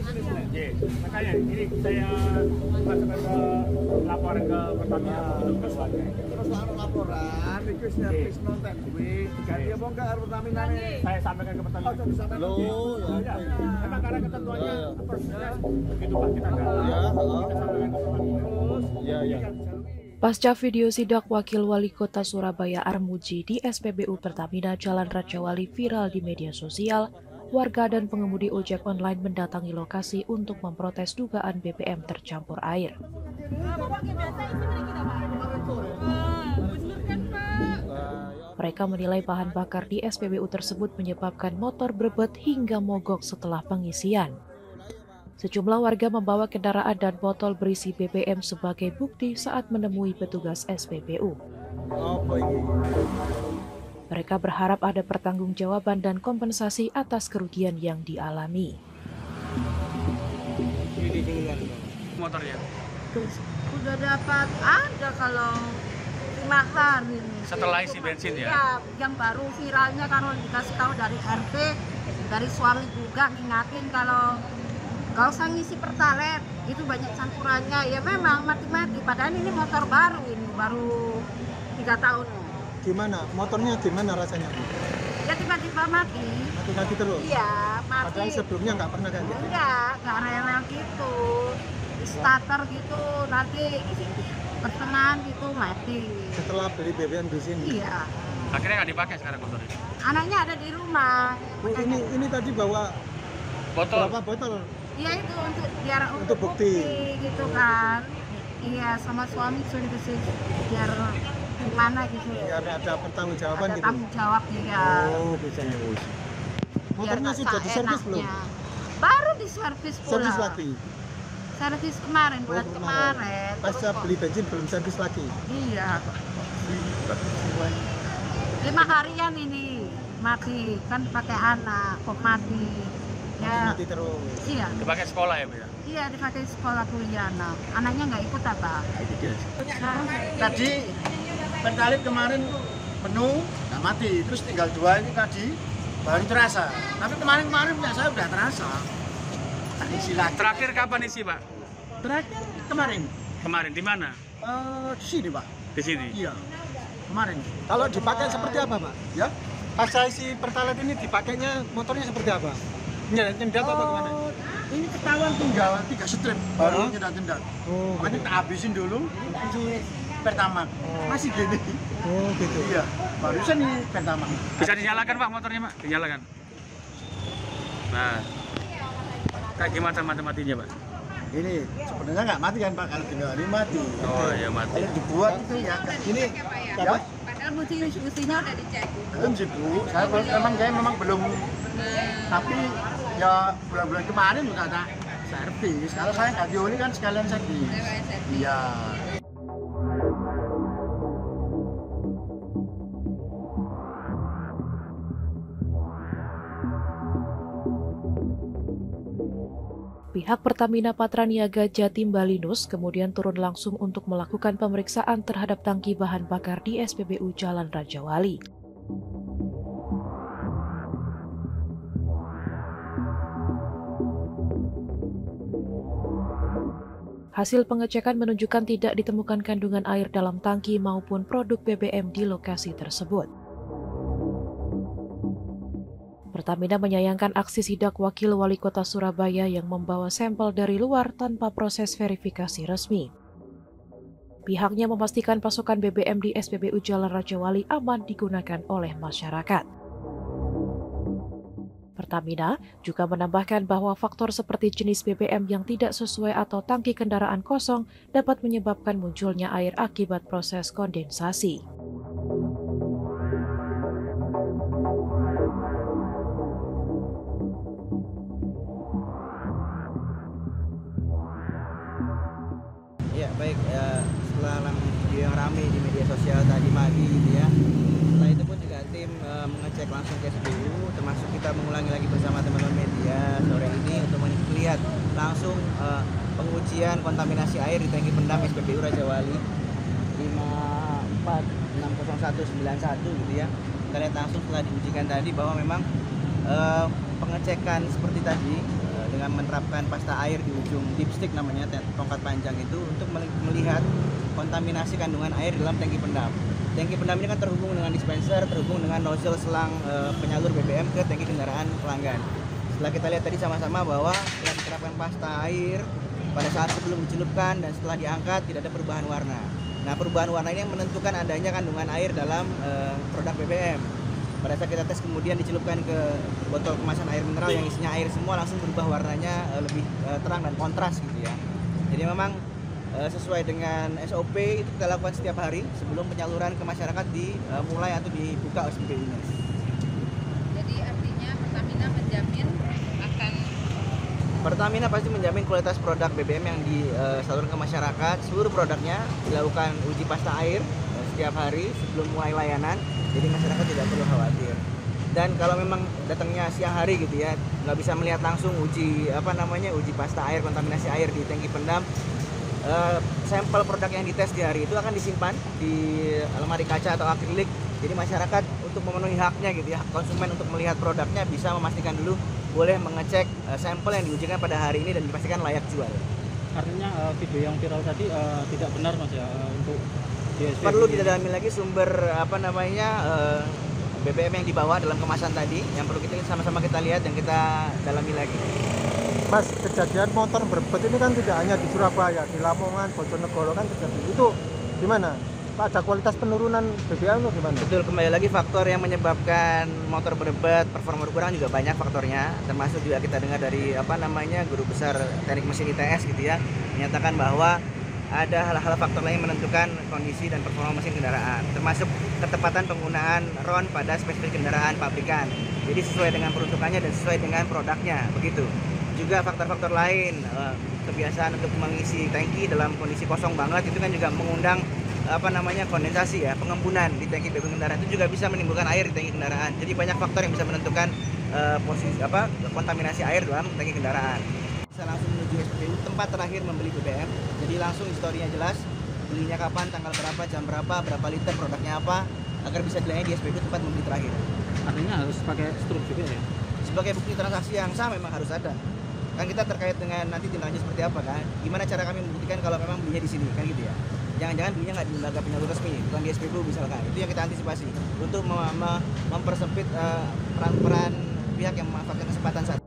Makanya ini saya masukkan ke laporan ke Pertamina untuk keluarga. Terus laporan itu servis nonton duit diganti apa enggak Pertamina nih? Saya sampaikan ke Pertamina. Oh, disampaikan. Loh, ya. Memang karena ketentuannya prosesnya begitu Pak, kita enggak. Ya, Kita sampaikan ke Pertamina. Terus ya. Pasca video sidak Wakil Wali Kota Surabaya Armuji di SPBU Pertamina Jalan Rajawali viral di media sosial, warga dan pengemudi ojek online mendatangi lokasi untuk memprotes dugaan BBM tercampur air. Mereka menilai bahan bakar di SPBU tersebut menyebabkan motor berebut hingga mogok setelah pengisian. Sejumlah warga membawa kendaraan dan botol berisi BBM sebagai bukti saat menemui petugas SPBU. Mereka berharap ada pertanggungjawaban dan kompensasi atas kerugian yang dialami. Motornya Udah dapat ada kalau 5 hari ini. setelah isi bensin ya? Ya, yang baru viralnya kalau dikasih tahu dari RT, dari suami juga ngingatin kalau gak usah ngisi pertalet, itu banyak campurannya. Ya memang mati-mati, padahal ini motor baru ini, baru 3 tahun. Gimana? Motornya gimana rasanya? Ya tiba-tiba mati. Mati terus? Iya, mati. Padahal sebelumnya nggak pernah kayak gitu? Nggak rela gitu. Di starter gitu, nanti pertengahan gitu mati. Setelah beli BBM di sini? Iya. Akhirnya nggak dipakai sekarang motornya? Anaknya ada di rumah. Oh, ini tadi bawa Botol? berapa botol? Iya itu untuk biar Untuk bukti gitu kan. Iya sama suami suruh sih biar gimana gitu. Biar ada pertanggungjawaban Ada gitu? tanggung jawab ya. Oh, bisa ya. Motornya Biar sudah nggak diservis belum? seenaknya. Baru diservis pula. Servis lagi? Servis kemarin, bulan Oh, kemarin. Pasca beli bensin belum servis lagi? Iya. 5 harian ini mati kan pakai anak kok mati. Ya. Mati terus? Iya. Dipakai sekolah ya Bu ya? Iya dipakai sekolah kuliah anak. Anaknya nggak ikut apa? Tadi pertalit kemarin penuh, nggak mati. Terus tinggal 2 ini tadi baru terasa. Tapi kemarin punya saya udah terasa. Isi lagi. Terakhir kapan isi Pak? Terakhir kemarin. Kemarin di mana? Di sini Pak. Di sini? Iya. Kemarin. Kalau dipakai seperti apa, Pak? Ya. Pasca isi pertalite ini dipakainya motornya seperti apa? Nyendat apa gimana? Ini ketahuan tinggal 3 strip baru nyendat-nyendat. Oh, Makanya tak habisin dulu isi pertama. Masih gini. Oh, gitu. Iya. Barusan nih pertama. Bisa dinyalakan Pak motornya Pak? Dinyalakan. Nah, kayak gimana mati-matinya Pak? Ini sebenarnya nggak mati kan Pak, kalau tinggal ini mati. Oh ya mati. Kalau dibuat itu ya. Ini Apa? Padahal mustinya udah dicek. belum sih Bu. Saya memang belum. Tapi ya bulan-bulan kemarin udah ada servis. Kalau saya ganti oli kan sekalian servis. Iya. Pihak Pertamina Patraniaga Jatim Balinus kemudian turun langsung untuk melakukan pemeriksaan terhadap tangki bahan bakar di SPBU Jalan Rajawali. Hasil pengecekan menunjukkan tidak ditemukan kandungan air dalam tangki maupun produk BBM di lokasi tersebut. Pertamina menyayangkan aksi sidak Wakil Wali Kota Surabaya yang membawa sampel dari luar tanpa proses verifikasi resmi. Pihaknya memastikan pasokan BBM di SPBU Jalan Rajawali aman digunakan oleh masyarakat. Pertamina juga menambahkan bahwa faktor seperti jenis BBM yang tidak sesuai atau tangki kendaraan kosong dapat menyebabkan munculnya air akibat proses kondensasi. Ya baik, setelah video yang ramai di media sosial tadi pagi gitu ya, setelah itu pun juga tim mengecek langsung ke SPBU, termasuk kita mengulangi lagi bersama teman-teman media sore ini untuk melihat langsung pengujian kontaminasi air di tangki pendam SPBU Rajawali 5460191 gitu ya. Kita lihat langsung setelah diujikan tadi bahwa memang pengecekan seperti tadi dengan dengan menerapkan pasta air di ujung dipstick namanya tongkat panjang itu untuk melihat kontaminasi kandungan air dalam tangki pendam. Tangki pendam ini kan terhubung dengan dispenser, terhubung dengan nozzle selang penyalur BBM ke tangki kendaraan pelanggan. Setelah kita lihat tadi sama-sama bahwa setelah diterapkan pasta air pada saat sebelum dicelupkan dan setelah diangkat tidak ada perubahan warna. Nah, perubahan warna ini yang menentukan adanya kandungan air dalam produk BBM. Pada saat kita tes kemudian dicelupkan ke botol kemasan air mineral yang isinya air semua, langsung berubah warnanya lebih terang dan kontras gitu ya. Jadi memang sesuai dengan SOP itu kita lakukan setiap hari sebelum penyaluran ke masyarakat dimulai atau dibuka SPBU-nya. Jadi artinya Pertamina menjamin Pertamina pasti menjamin kualitas produk BBM yang disalurkan ke masyarakat. Seluruh produknya dilakukan uji pasta air setiap hari sebelum mulai layanan, jadi masyarakat tidak perlu khawatir. Dan kalau memang datangnya siang hari gitu ya, nggak bisa melihat langsung uji pasta air, kontaminasi air di tangki pendam, sampel produk yang dites di hari itu akan disimpan di lemari kaca atau akrilik. Jadi masyarakat untuk memenuhi haknya gitu ya, konsumen untuk melihat produknya bisa memastikan dulu boleh mengecek sampel yang diujikan pada hari ini dan dipastikan layak jual. Artinya video yang viral tadi tidak benar Mas ya untuk DSP. Perlu didalami lagi sumber BBM yang dibawa dalam kemasan tadi, yang perlu kita sama-sama kita lihat dan kita dalami lagi. Mas, kejadian motor berebut ini kan tidak hanya di Surabaya, di Lamongan, Bojonegoro kan terjadi. Itu gimana? Pak, ada kualitas penurunan BBM atau gimana? Betul, kembali lagi faktor yang menyebabkan motor berebut, performa berkurang juga banyak faktornya. Termasuk juga kita dengar dari guru besar teknik mesin ITS gitu ya, menyatakan bahwa ada hal-hal faktor lain yang menentukan kondisi dan performa mesin kendaraan, termasuk ketepatan penggunaan RON pada spesifikasi kendaraan pabrikan. Jadi sesuai dengan peruntukannya dan sesuai dengan produknya, begitu. Juga faktor-faktor lain, kebiasaan untuk mengisi tangki dalam kondisi kosong banget itu kan juga mengundang kondensasi ya, pengembunan di tangki BBM kendaraan itu juga bisa menimbulkan air di tangki kendaraan. Jadi banyak faktor yang bisa menentukan kontaminasi air dalam tangki kendaraan. Bisa langsung menuju SPBU tempat terakhir membeli BBM. Jadi langsung historinya jelas, belinya kapan, tanggal berapa, jam berapa liter, produknya apa, agar bisa dilayani di SPBU tempat membeli terakhir. Artinya harus pakai struk juga ya? Sebagai bukti transaksi yang sah memang harus ada. Kan kita terkait dengan nanti tindak lanjut seperti apa kan? Gimana cara kami membuktikan kalau memang belinya di sini kan gitu ya? Jangan-jangan belinya nggak di lembaga penyalur resmi, bukan di SPBU misalkan. Itu yang kita antisipasi untuk mempersempit peran-peran pihak yang memanfaatkan kesempatan saat ini.